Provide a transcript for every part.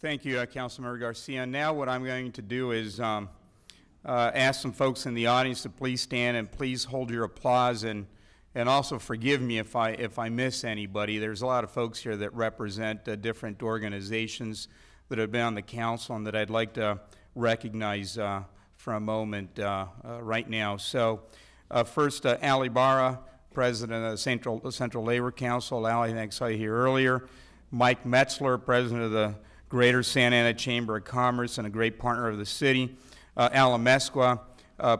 Thank you, Councilmember Garcia. Now what I'm going to do is ask some folks in the audience to please stand and please hold your applause, and also forgive me if I miss anybody. There's a lot of folks here that represent different organizations that have been on the council and that I'd like to recognize for a moment right now. So first, Ali Barra, President of the Central Labor Council. Ali, thanks, I saw you here earlier. Mike Metzler, President of the Greater Santa Ana Chamber of Commerce and a great partner of the city. Alan Mesqua,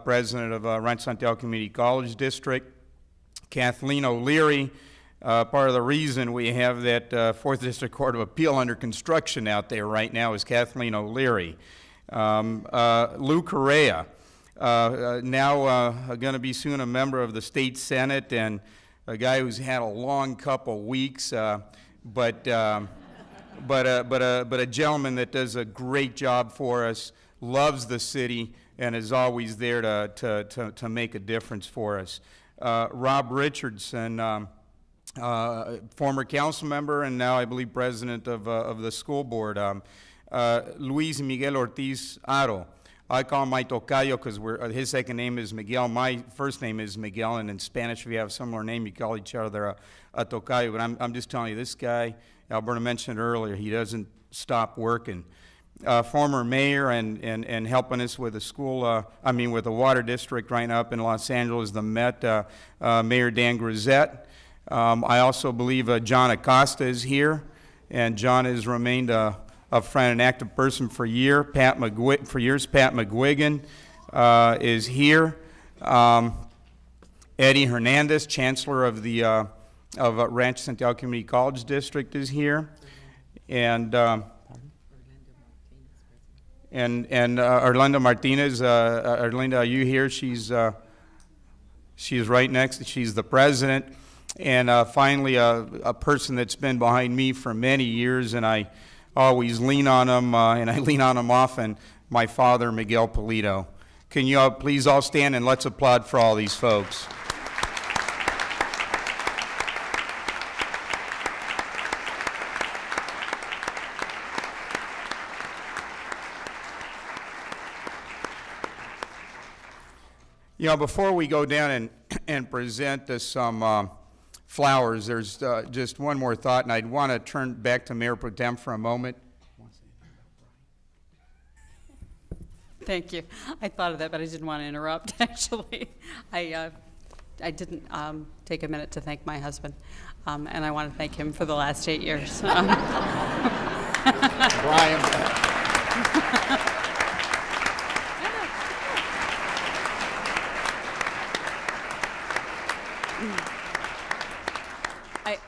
President of Rancho Santiago Community College District. Kathleen O'Leary, part of the reason we have that 4th District Court of Appeal under construction out there right now is Kathleen O'Leary. Lou Correa, now going to be soon a member of the State Senate and a guy who's had a long couple weeks, but a gentleman that does a great job for us, loves the city, and is always there to make a difference for us. Rob Richardson, former council member and now I believe president of the school board. Luis Miguel Ortiz Aro. I call him my tocayo because his second name is Miguel. My first name is Miguel, and in Spanish, if you have a similar name, you call each other a tocayo. But I'm just telling you, this guy, Alberto mentioned earlier, he doesn't stop working. Former mayor and helping us with the school, with the water district right now up in Los Angeles, the Met, Mayor Dan Grisette. I also believe John Acosta is here, and John has remained a friend and active person for years. Pat McGuigan is here. Eddie Hernandez, Chancellor of the Rancho Santiago Community College District, is here, and Orlando Martinez. Orlando, are you here? She's right next. She's the president, and finally a person that's been behind me for many years, and I always lean on him, and I lean on him often, my father, Miguel Polito. Can you please all stand and let's applaud for all these folks. You know, before we go down and present some flowers, there's just one more thought, and I'd want to turn back to Mayor Pro Tem for a moment. Thank you. I thought of that, but I didn't want to interrupt, actually. I didn't take a minute to thank my husband, and I want to thank him for the last 8 years. Brian.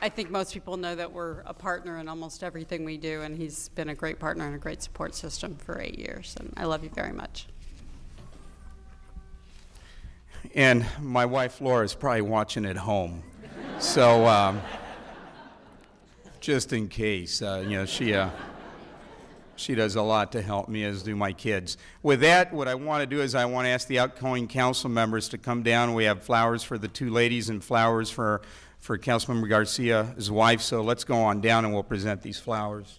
I think most people know that we're a partner in almost everything we do, and he's been a great partner and a great support system for 8 years, and I love you very much. And my wife Laura is probably watching at home, so just in case, she does a lot to help me, as do my kids. With that, what I want to do is I want to ask the outgoing council members to come down. We have flowers for the two ladies and flowers for Councilmember Garcia, his wife, so let's go on down and we'll present these flowers.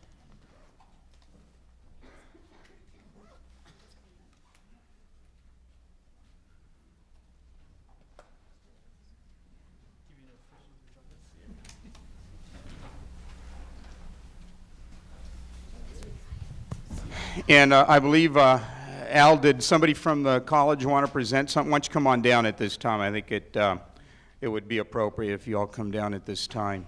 And I believe, Al, did somebody from the college want to present something? Why don't you come on down at this time? I think it would be appropriate if you all come down at this time.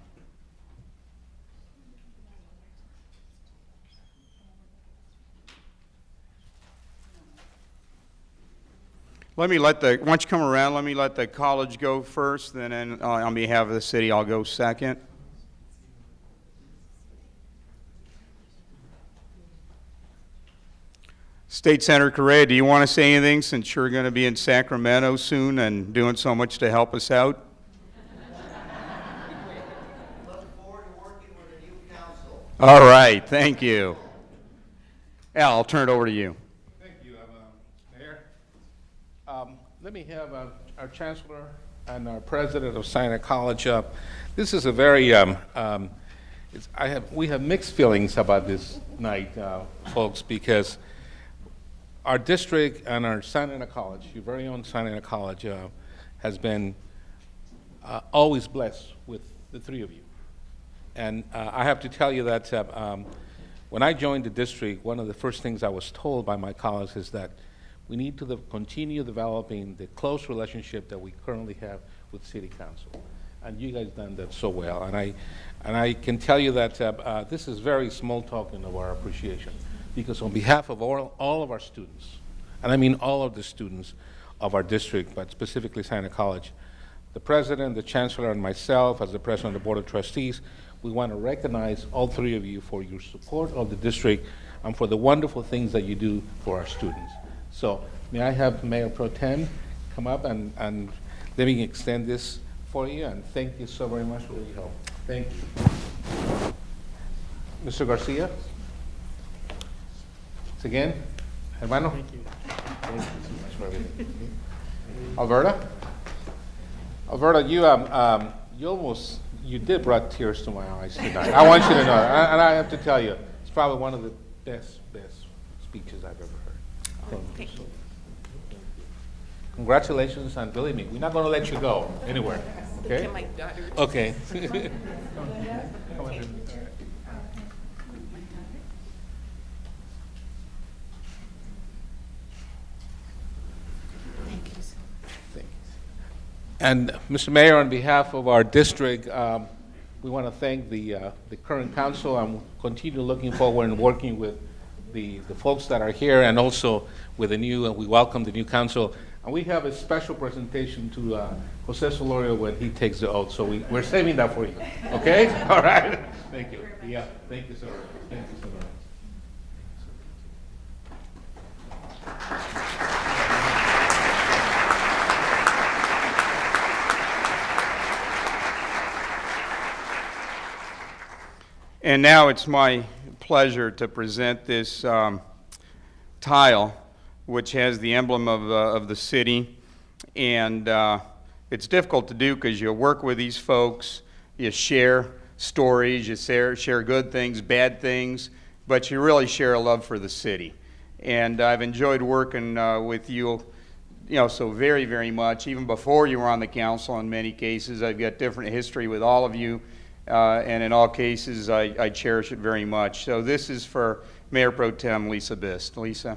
Why don't you come around, let me let the college go first, then on behalf of the city, I'll go second. State Senator Correa, do you want to say anything since you're going to be in Sacramento soon and doing so much to help us out? Look forward to working with the new council. All right, thank you. Al, I'll turn it over to you. Thank you, Mayor. Let me have our Chancellor and our President of Santa College. This is a very we have mixed feelings about this night, folks, because our district and our Santa Ana College, your very own Santa Ana College, has been always blessed with the three of you. And I have to tell you that when I joined the district, one of the first things I was told by my colleagues is that we need to continue developing the close relationship that we currently have with City Council. And you guys done that so well. And I can tell you that this is very small token of our appreciation, because on behalf of all of our students, and I mean all of the students of our district, but specifically Santa Ana College, the president, the chancellor, and myself as the president of the Board of Trustees, we want to recognize all three of you for your support of the district and for the wonderful things that you do for our students. So may I have Mayor Pro Tem come up and let me extend this for you, and thank you so very much for your help. Thank you. Mr. Garcia? Once again, hermano? Thank you. Thank you so much for everything. Alberta? Alberta, you did brought tears to my eyes tonight. I want you to know, and I have to tell you, it's probably one of the best speeches I've ever heard. Thank you. Congratulations, and believe me, we're not going to let you go anywhere. Okay? Okay. And Mr. Mayor, on behalf of our district, we want to thank the current council, and continue looking forward and working with the folks that are here, and also with the new, and we welcome the new council. And we have a special presentation to Jose Solorio when he takes the oath, so we're saving that for you. Okay? All right. Thank you. Yeah. Thank you so much. Thank you so much. And now it's my pleasure to present this tile, which has the emblem of the city. And it's difficult to do because you work with these folks, you share stories, you share good things, bad things, but you really share a love for the city. And I've enjoyed working with you, so very, very much. Even before you were on the council in many cases, I've got different history with all of you. And in all cases, I cherish it very much. So this is for Mayor Pro Tem Lisa Bist. Lisa.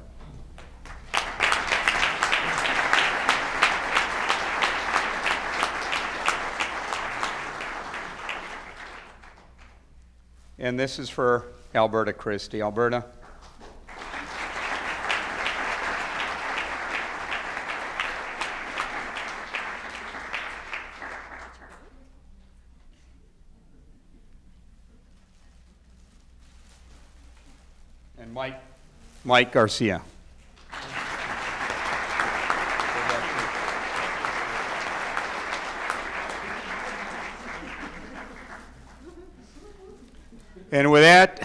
And this is for Alberta Christie. Alberta. And Mike Garcia. And with that,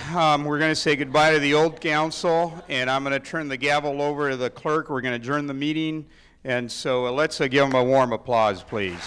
we're going to say goodbye to the old council, and I'm going to turn the gavel over to the clerk. We're going to adjourn the meeting, and so let's give them a warm applause, please.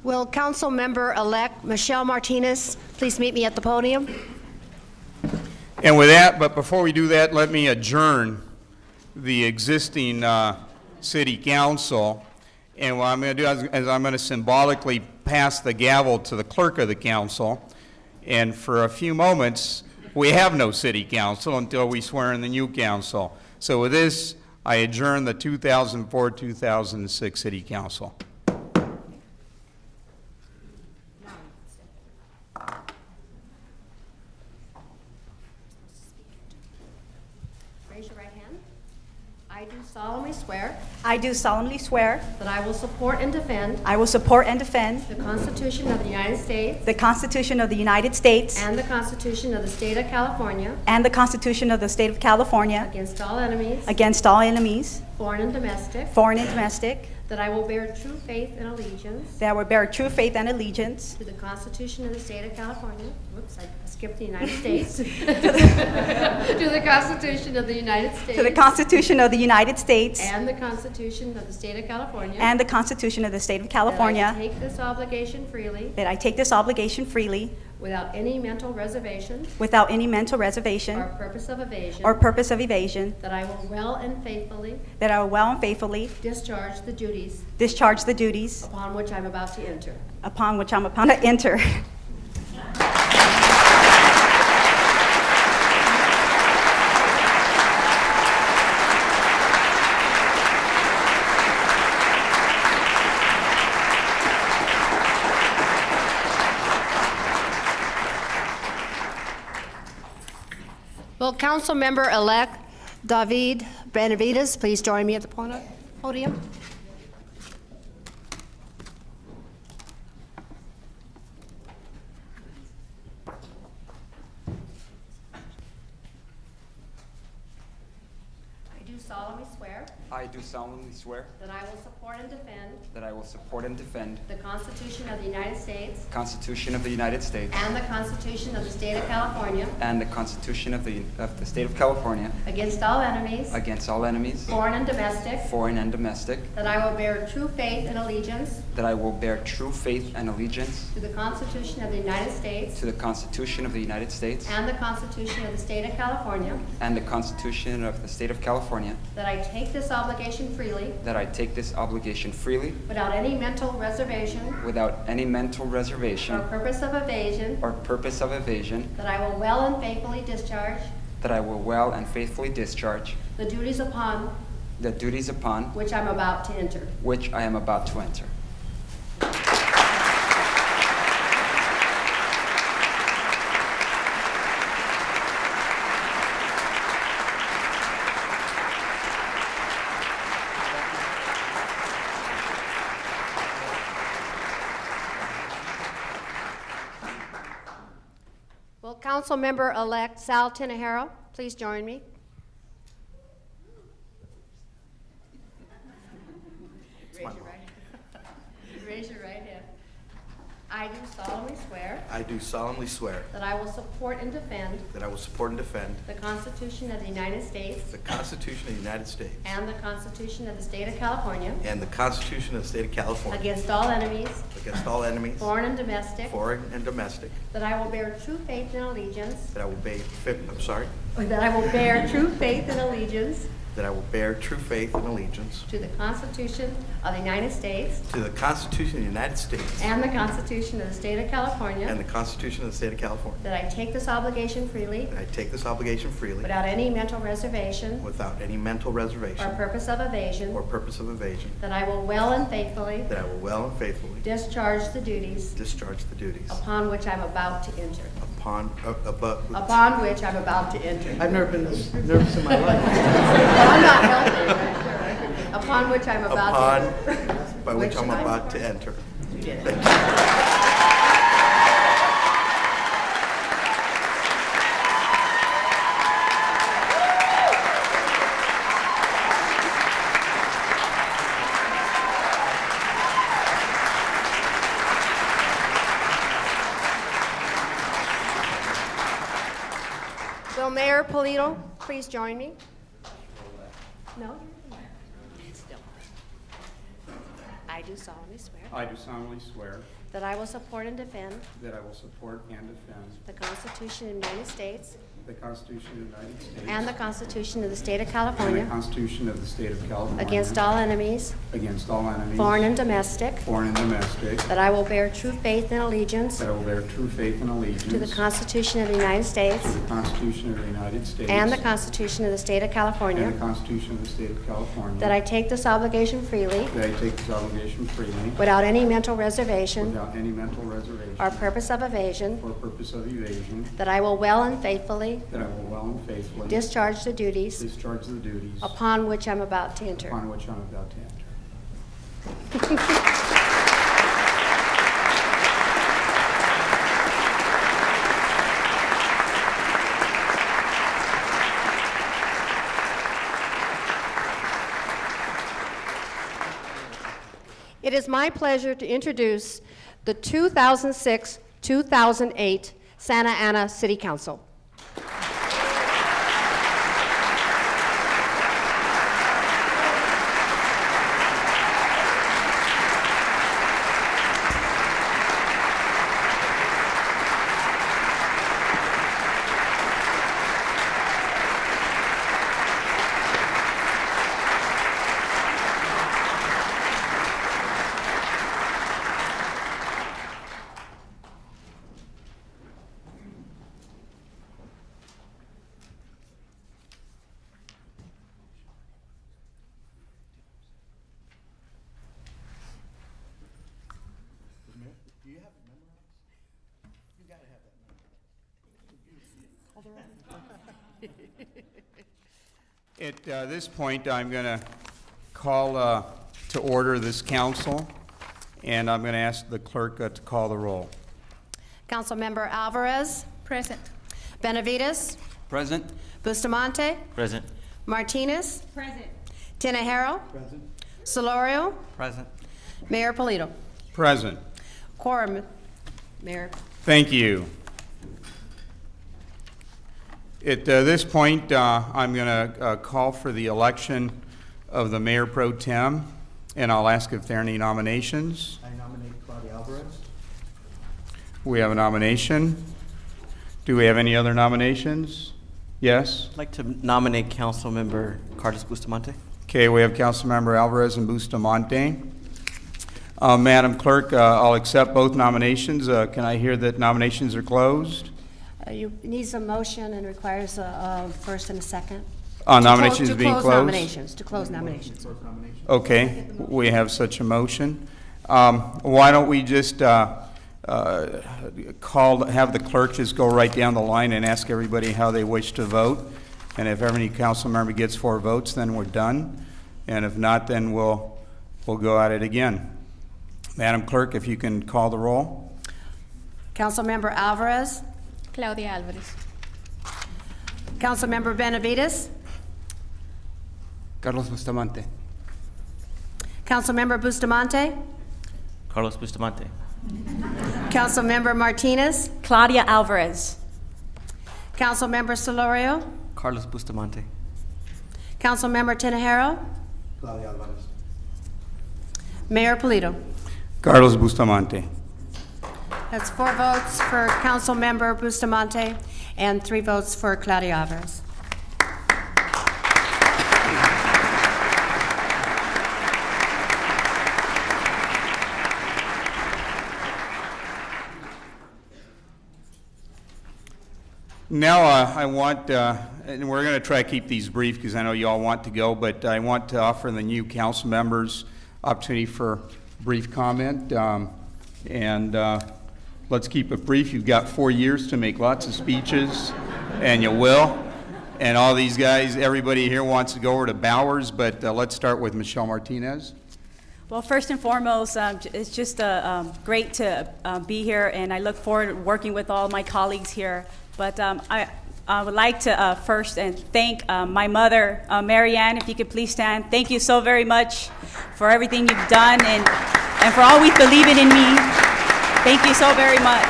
Will Council Member-elect Michelle Martinez please meet me at the podium? And with that, but before we do that, let me adjourn the existing city council. And what I'm going to do is I'm going to symbolically pass the gavel to the clerk of the council. And for a few moments, we have no city council until we swear in the new council. So with this, I adjourn the 2004-2006 city council. Raise your right hand. I do solemnly swear I do solemnly swear that I will support and defend I will support and defend the Constitution of the United States the Constitution of the United States and the Constitution of the State of California and the Constitution of the State of California against all enemies, against all enemies, foreign and domestic, that that I will bear true faith and allegiance I will bear true faith and allegiance to the Constitution of the State of California. Whoops, I skipped the United States. To the Constitution of the United States. to the Constitution of the United States And the Constitution of the State of California. and the Constitution of the State of California, That I take this obligation freely that I take this obligation freely without any mental reservation without any mental reservation or purpose of evasion. or purpose of evasion, That I will well and faithfully that I will well and faithfully discharge the duties discharge the duties upon which I'm about to enter. upon which I'm about to enter. Will Councilmember-elect David Benavides please join me at the podium? I do solemnly swear I do solemnly swear that I will support and defend that I will support and defend the Constitution of the United States the Constitution of the United States and the Constitution of the State of California and the Constitution of the State of California against all enemies, against all enemies, foreign and domestic, foreign and domestic, that I will bear true faith and allegiance that I will bear true faith and allegiance to the Constitution of the United States to the Constitution of the United States and the Constitution of the State of California, and the Constitution of the State of California, that I take this obligation freely that I take this obligation freely without any mental reservation without any mental reservation or purpose of evasion, or purpose of evasion, that I will well and faithfully discharge that I will well and faithfully discharge the duties upon the duties upon which I'm about to enter. which I am about to enter. Will Councilmember-elect Sal Tinajero please join me? Raise your right hand. I do solemnly swear I do solemnly swear that I will support and defend that I will support and defend the Constitution of the United States the Constitution of the United States and the Constitution of the State of California and the Constitution of the State of California against all enemies, against all enemies, foreign and domestic, foreign and domestic, that I will bear true faith and allegiance, that I will bear true faith and allegiance that I will bear true faith and allegiance to the Constitution of the United States to the Constitution of the United States and the Constitution of the State of California, and the Constitution of the State of California, that I take this obligation freely that I take this obligation freely without any mental reservation without any mental reservation or purpose of evasion, or purpose of evasion, that I will well and faithfully that I will well and faithfully discharge the duties discharge the duties upon which I'm about to enter. upon Which I'm about to enter. I've never been this nervous in my life. I'm not helping. Upon which I'm about to enter. By which I'm about to enter. You did it. Thank you. Will Mayor Polito please join me? No? Still. I do solemnly swear I do solemnly swear that I will support and defend that I will support and defend the Constitution of the United States the Constitution of the United States and the Constitution of the State of and the California Constitution of the State of California against all enemies, against all enemies, foreign and domestic, foreign and domestic, that I will bear true faith and allegiance that I will bear true faith and allegiance to the Constitution of the United States to the Constitution of the United States and the Constitution of the State of California, and the Constitution of the State of California, that I take this obligation freely that I take this obligation freely without any mental reservation without without any mental reservation or purpose of evasion, or purpose of evasion, that I will well and faithfully that I will well and faithfully discharge the duties discharge the duties upon which I'm about to enter. upon which I'm about to enter. It is my pleasure to introduce the 2006-2008 Santa Ana City Council. At this point, I'm going to call to order this council, and I'm going to ask the clerk to call the roll. Councilmember Alvarez. Present. Benavides. Present. Bustamante. Present. Martinez. Present. Tinajero. Present. Solorio. Present. Mayor Polito. Present. Quorum, Mayor. Thank you. At this point, I'm going to call for the election of the Mayor Pro Tem, and I'll ask if there are any nominations. I nominate Claudia Alvarez. We have a nomination. Do we have any other nominations? Yes? I'd like to nominate Councilmember Carlos Bustamante. Okay, we have Councilmember Alvarez and Bustamante. Madam Clerk, I'll accept both nominations. Can I hear that nominations are closed? You need some motion and requires a first and a second. Nominations being To closed? close nominations. Okay, we have such a motion. Why don't we just have the clerk just go right down the line and ask everybody how they wish to vote? And if every council member gets 4 votes, then we're done. And if not, then we'll go at it again. Madam Clerk, if you can call the roll. Councilmember Alvarez. Claudia Alvarez. Councilmember Benavides. Carlos Bustamante. Councilmember Bustamante. Carlos Bustamante. Councilmember Martinez. Claudia Alvarez. Councilmember Solorio. Carlos Bustamante. Councilmember Tinajero. Claudia Alvarez. Mayor Polito. Carlos Bustamante. That's 4 votes for Councilmember Bustamante and 3 votes for Claudia Alvarez. Now I want, and we're going to try to keep these brief because I know you all want to go, but I want to offer the new council members opportunity for brief comment. Let's keep it brief. You've got 4 years to make lots of speeches, and you will. And all these guys, everybody here wants to go over to Bowers, but let's start with Michelle Martinez. Well, first and foremost, it's just great to be here, and I look forward to working with all my colleagues here. But I would like to first thank my mother, Mary Ann, if you could please stand. Thank you so very much for everything you've done and for always believing in me. Thank you so very much.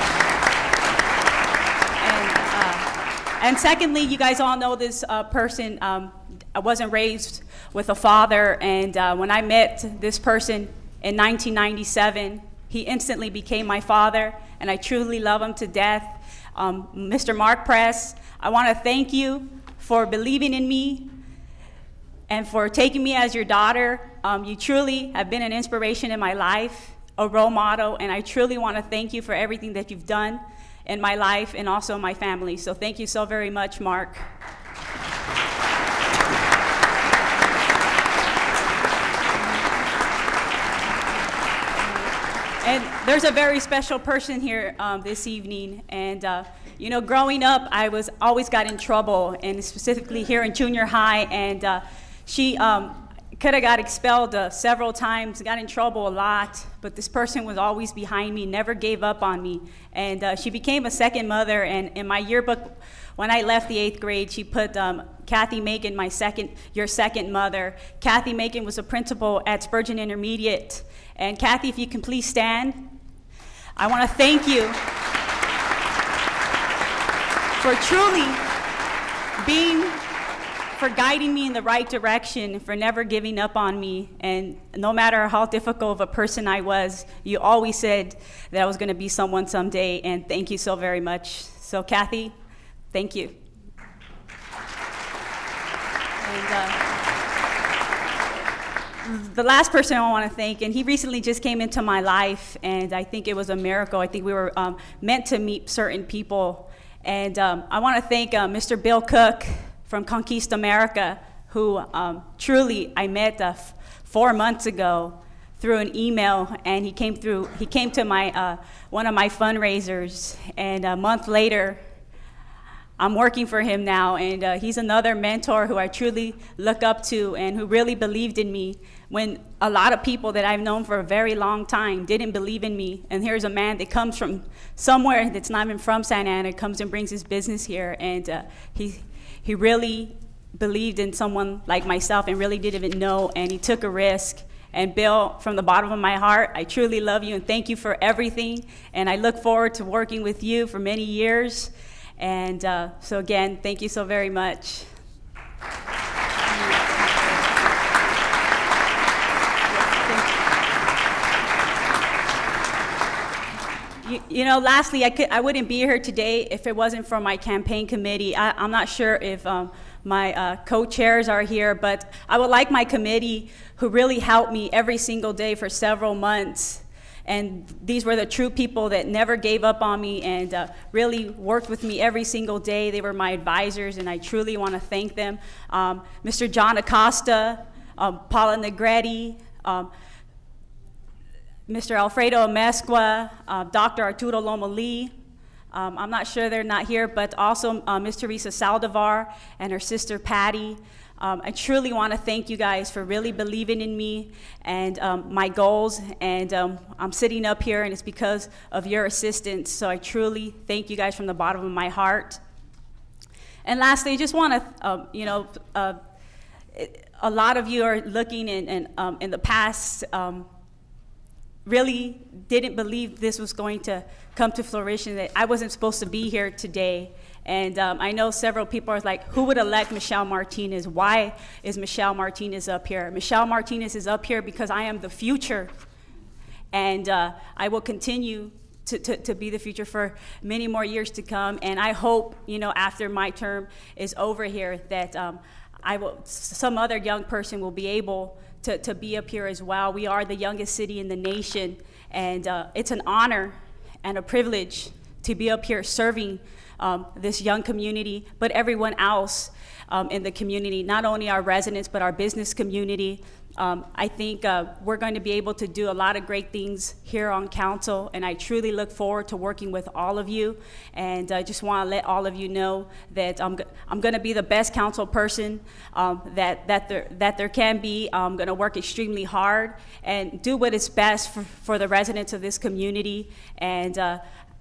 And secondly, you guys all know this person. I wasn't raised with a father, and when I met this person in 1997, he instantly became my father, and I truly love him to death. Mr. Mark Press, I want to thank you for believing in me and for taking me as your daughter. You truly have been an inspiration in my life, a role model, and I truly want to thank you for everything that you've done in my life and also my family. So thank you so very much, Mark. And there's a very special person here this evening. And, you know, growing up, I was always got in trouble, and specifically here in junior high. And she could have got expelled several times, got in trouble a lot. But this person was always behind me, never gave up on me. And she became a second mother. And in my yearbook, when I left the 8th grade, she put Kathy Macon, your second mother. Kathy Macon was a principal at Spurgeon Intermediate. And Kathy, if you can please stand. I want to thank you for guiding me in the right direction, for never giving up on me. And no matter how difficult of a person I was, you always said that I was going to be someone someday. And thank you so very much. So Kathy, thank you. And the last person I want to thank, and he recently just came into my life, and I think it was a miracle. I think we were meant to meet certain people. And I want to thank Mr. Bill Cook from Conquista America, who truly I met 4 months ago through an email, and he came to my one of my fundraisers, and a month later, I'm working for him now, and he's another mentor who I truly look up to and who really believed in me when a lot of people that I've known for a very long time didn't believe in me. And here's a man that comes from somewhere that's not even from Santa Ana, comes and brings his business here, and he really believed in someone like myself and really didn't even know, and he took a risk. And Bill, from the bottom of my heart, I truly love you and thank you for everything, and I look forward to working with you for many years. And so again, thank you so very much. You know, lastly, I wouldn't be here today if it wasn't for my campaign committee. I'm not sure if my co-chairs are here, but I would like my committee, who really helped me every single day for several months. And these were the true people that never gave up on me and really worked with me every single day. They were my advisors, and I truly want to thank them. Mr. John Acosta, Paula Negretti, Mr. Alfredo Amesqua, Dr. Arturo Loma Lee. I'm not sure they're not here, but also Ms. Teresa Saldivar and her sister Patty. I truly want to thank you guys for really believing in me and my goals, and I'm sitting up here, and it's because of your assistance, so I truly thank you guys from the bottom of my heart. And lastly, I just want to, a lot of you are looking in the past, really didn't believe this was going to come to fruition, that I wasn't supposed to be here today. And I know several people are like, who would elect Michelle Martinez? Why is Michelle Martinez up here? Michelle Martinez is up here because I am the future. And I will continue to be the future for many more years to come. And I hope, you know, after my term is over here, that some other young person will be able to be up here as well. We are the youngest city in the nation, and it's an honor and a privilege to be up here serving this young community, but everyone else in the community, not only our residents, but our business community. I think we're going to be able to do a lot of great things here on council, and I truly look forward to working with all of you. And I just want to let all of you know that I'm going to be the best council person that there can be. I'm going to work extremely hard and do what is best for the residents of this community. And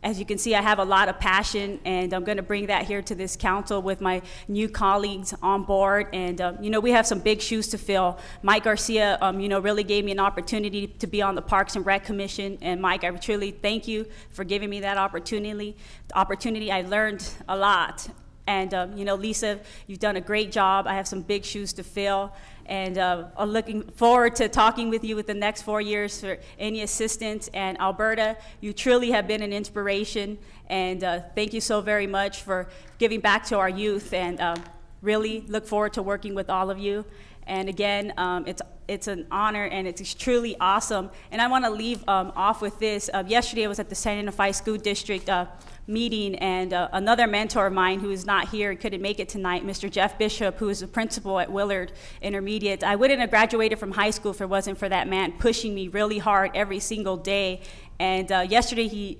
as you can see, I have a lot of passion, and I'm going to bring that here to this council with my new colleagues on board. And, you know, we have some big shoes to fill. Mike Garcia, you know, really gave me an opportunity to be on the Parks and Rec Commission. And Mike, I truly thank you for giving me that opportunity. I learned a lot. And, you know, Lisa, you've done a great job. I have some big shoes to fill. And I'm looking forward to talking with you with the next 4 years for any assistance. And Alberta, you truly have been an inspiration. And thank you so very much for giving back to our youth. And really look forward to working with all of you. And again, it's an honor, and it's truly awesome. And I want to leave off with this. Yesterday I was at the San Unified School District meeting, and another mentor of mine who is not here, couldn't make it tonight, Mr. Jeff Bishop, who is the principal at Willard Intermediate. I wouldn't have graduated from high school if it wasn't for that man pushing me really hard every single day. And yesterday he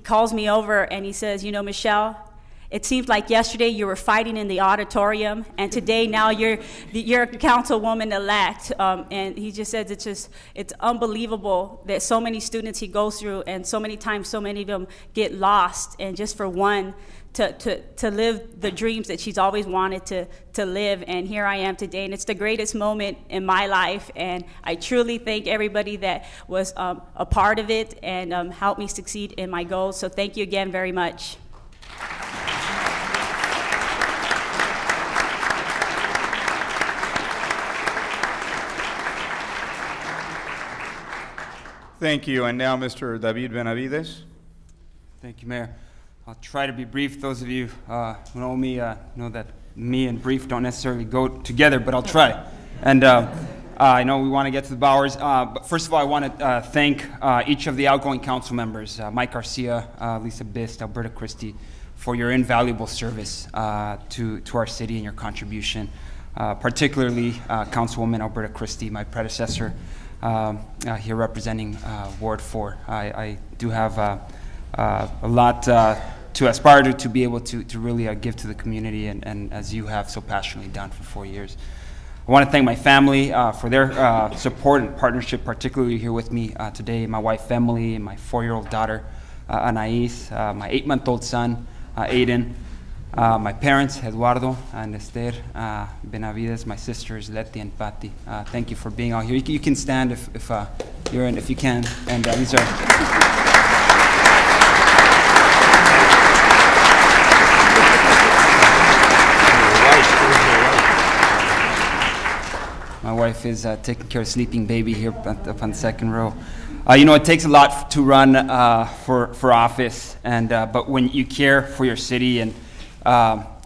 calls me over and he says, you know, Michelle, it seems like yesterday you were fighting in the auditorium, and today now you're councilwoman-elect. And he just says it's unbelievable that so many students he goes through, and so many times so many of them get lost, and just for one to live the dreams that she's always wanted to live. And here I am today, and it's the greatest moment in my life. And I truly thank everybody that was a part of it and helped me succeed in my goals. So thank you again very much. Thank you. And now Mr. David Benavides. Thank you, Mayor. I'll try to be brief. Those of you who know me know that me and brief don't necessarily go together, but I'll try. And I know we want to get to the Bowers. But first of all, I want to thank each of the outgoing council members, Mike Garcia, Lisa Bist, Alberta Christie, for your invaluable service to our city and your contribution. Particularly Councilwoman Alberta Christie, my predecessor, here representing Ward 4. I do have a lot to aspire to be able to really give to the community, and as you have so passionately done for 4 years. I want to thank my family for their support and partnership, particularly here with me today, my wife Emily and my 4-year-old daughter Anais, my 8-month-old son Aiden, my parents Eduardo and Esther Benavides, my sisters Letty and Patty. Thank you for being out here. You can stand if you're in, if you can. And these are. My wife is taking care of sleeping baby here up on the second row. You know, it takes a lot to run for office, and but when you care for your city and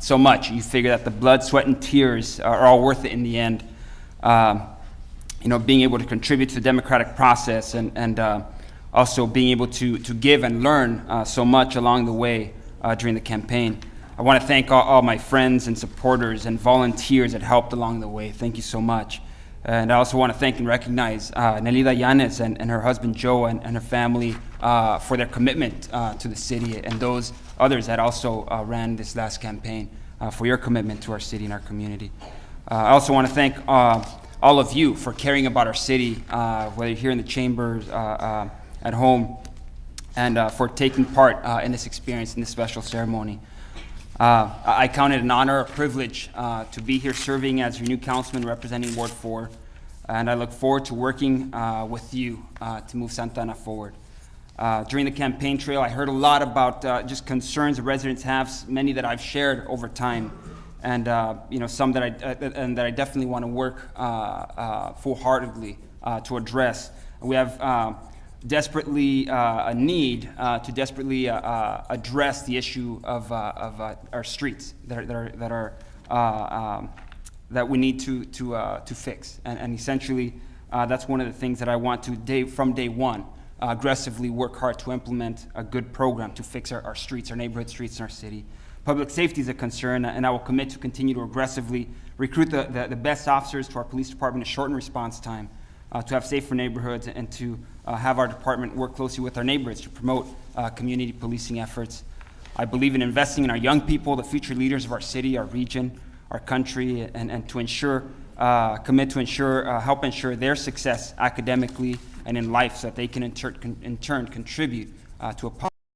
so much, you figure that the blood, sweat, and tears are all worth it in the end. You know, being able to contribute to the democratic process and also being able to give and learn so much along the way during the campaign. I want to thank all my friends and supporters and volunteers that helped along the way. Thank you so much. And I also want to thank and recognize Nelida Yanes and her husband Joe and her family for their commitment to the city, and those others that also ran this last campaign for your commitment to our city and our community. I also want to thank all of you for caring about our city, whether you're here in the chambers, at home, and for taking part in this experience, in this special ceremony. I count it an honor, a privilege to be here serving as your new councilman representing Ward 4, and I look forward to working with you to move Santa Ana forward. During the campaign trail, I heard a lot about just concerns that residents have, many that I've shared over time, and you know, some that I definitely want to work full-heartedly to address. We have desperately a need to desperately address the issue of our streets that we need to fix, and essentially that's one of the things that I want to from day one aggressively work hard to implement a good program to fix our streets, our neighborhood streets in our city. Public safety is a concern, and I will commit to continue to aggressively recruit the best officers to our police department to shorten response time, to have safer neighborhoods, and to have our department work closely with our neighbors to promote community policing efforts. I believe in investing in our young people, the future leaders of our city, our region, our country, and to ensure, commit to ensure, help ensure their success academically and in life so that they can in turn contribute to a